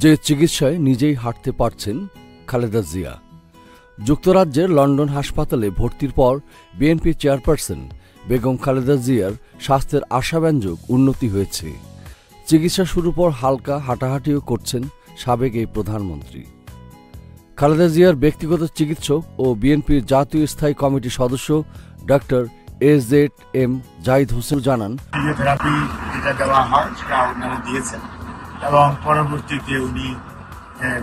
যে চিকিৎসায় নিজেই হাঁটতে পারছেন খালেদা জিয়া। যুক্তরাজ্যের লন্ডন হাসপাতালে ভর্তির পর বিএনপি চেয়ারপারসন বেগম খালেদা জিয়ার স্বাস্থ্যের আশাব্যঞ্জক উন্নতি হয়েছে। চিকিৎসা শুরুর পর হালকা হাঁটাহাঁটিও করছেন সাবেক এই প্রধানমন্ত্রী। খালেদা জিয়ার ব্যক্তিগত চিকিৎসক ও বিএনপির জাতীয় স্থায়ী কমিটির সদস্য ডক্টর এজেড.এম জাহিদ হোসেন জানান, ফিজিওথেরাপি যেটা দেওয়া হয় সেটা ওনারা দিয়েছেন এবং পরবর্তীতে উনি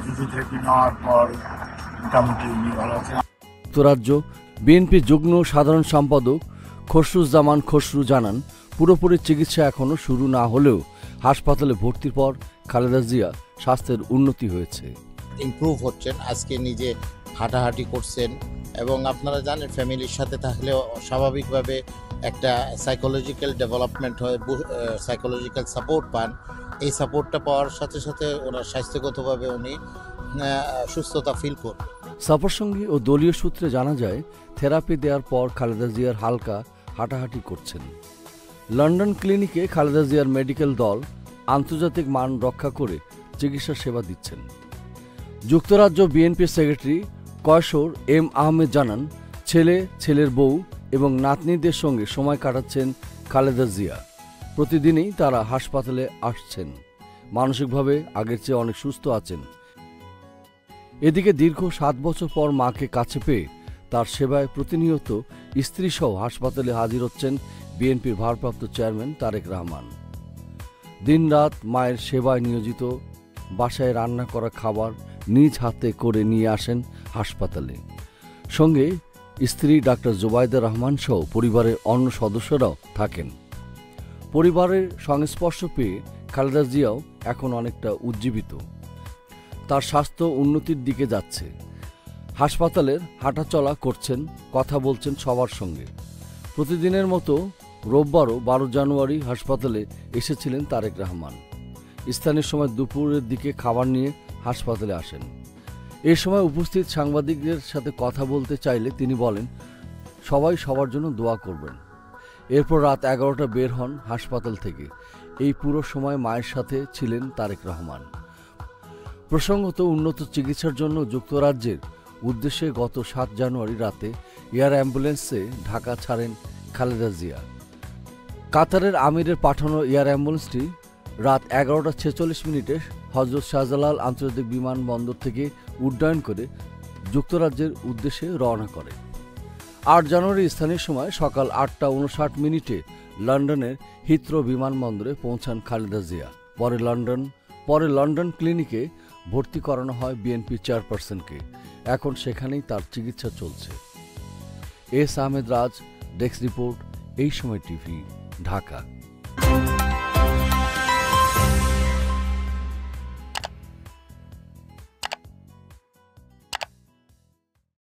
ফিজিওথেরাপি নেওয়ার পর মোটামুটি উনি ভালো আছেন। যুক্তরাজ্য বিএনপির যুগ্ম সাধারণ সম্পাদক খসরুজ্জামান খসরু জানান, পুরোপুরি চিকিৎসা এখনও শুরু না হলেও হাসপাতালে ভর্তির পর খালেদা জিয়া স্বাস্থ্যের উন্নতি হয়েছে। ইমপ্রুভ হচ্ছেন, আজকে নিজে হাঁটাহাঁটি করছেন এবং আপনারা জানেন ফ্যামিলির সাথে থাকলেও স্বাভাবিকভাবে একটা সাইকোলজিক্যাল ডেভেলপমেন্ট হয়, সাইকোলজিক্যাল সাপোর্ট পান। এই সাপোর্টটা পাওয়ার সাথে সাথে ওনার স্বাস্থ্যগতভাবে উনি সুস্থতা ফিল করবেন। সফরসঙ্গী ও দলীয় সূত্রে জানা যায়, থেরাপি দেওয়ার পর খালেদা জিয়ার হালকা হাঁটাহাঁটি করছেন। লন্ডন ক্লিনিকে খালেদা জিয়ার মেডিকেল দল আন্তর্জাতিক মান রক্ষা করে চিকিৎসা সেবা দিচ্ছেন। যুক্তরাজ্য BNP secretary Kaiser M Ahmed জানান, ছেলে, ছেলের বউ এবং নাতনিদের সঙ্গে সময় কাটাচ্ছেন খালেদা জিয়া। প্রতিদিনই তারা হাসপাতালে আসছেন। মানসিকভাবে আগের চেয়ে অনেক সুস্থ আছেন। এদিকে দীর্ঘ 7 বছর পর মাকে কাছে পেয়ে তার সেবায় প্রতিনিয়ত স্ত্রীসহ হাসপাতালে হাজির হচ্ছেন বিএনপির ভারপ্রাপ্ত চেয়ারম্যান তারেক রহমান। দিনরাত মায়ের সেবায় নিয়োজিত, বাসায় রান্না করা খাবার নিজ হাতে করে নিয়ে আসেন হাসপাতালে। সঙ্গে স্ত্রী ডাক্তার জোবাইদা রহমান সহ পরিবারের অন্য সদস্যরাও থাকেন। পরিবারের সংস্পর্শ পেয়ে খালেদা জিয়াও এখন অনেকটা উজ্জীবিত। তার স্বাস্থ্য উন্নতির দিকে যাচ্ছে। হাসপাতালের হাঁটাচলা করছেন, কথা বলছেন সবার সঙ্গে। প্রতিদিনের মতো রোববারও 12 জানুয়ারি হাসপাতালে এসেছিলেন তারেক রহমান। স্থানীয় সময় দুপুরের দিকে খাবার নিয়ে হাসপাতালে আসেন। এ সময় উপস্থিত সাংবাদিকদের সাথে কথা বলতে চাইলে তিনি বলেন, সবাই সবার জন্য দোয়া করবেন। এরপর রাত 11টা বের হন হাসপাতাল থেকে। এই পুরো সময় মায়ের সাথে ছিলেন তারেক রহমান। প্রসঙ্গত, উন্নত চিকিৎসার জন্য যুক্তরাজ্যের উদ্দেশ্যে গত 7 জানুয়ারি রাতে এয়ার অ্যাম্বুলেন্সে ঢাকা ছাড়েন খালেদা জিয়া। কাতারের আমিরের পাঠানো এয়ার অ্যাম্বুলেন্সটি রাত 11টা 46 হজরত শাহজালাল আন্তর্জাতিক বিমানবন্দর থেকে উড্ডয়ন করে যুক্তরাজ্যের উদ্দেশ্যে রওনা করে। 8 জানুয়ারি স্থানীয় সময় সকাল 8টা 59 লন্ডনের হিথ্রো বিমানবন্দরে পৌঁছান খালেদা জিয়া। পরে লন্ডন ক্লিনিকে ভর্তি করানো হয় বিএনপি চেয়ারপারসনকে। এখন সেখানেই তার চিকিৎসা চলছে। এস আহমেদ রাজ, ডেস্ক রিপোর্ট, এই সময় টিভি, ঢাকা।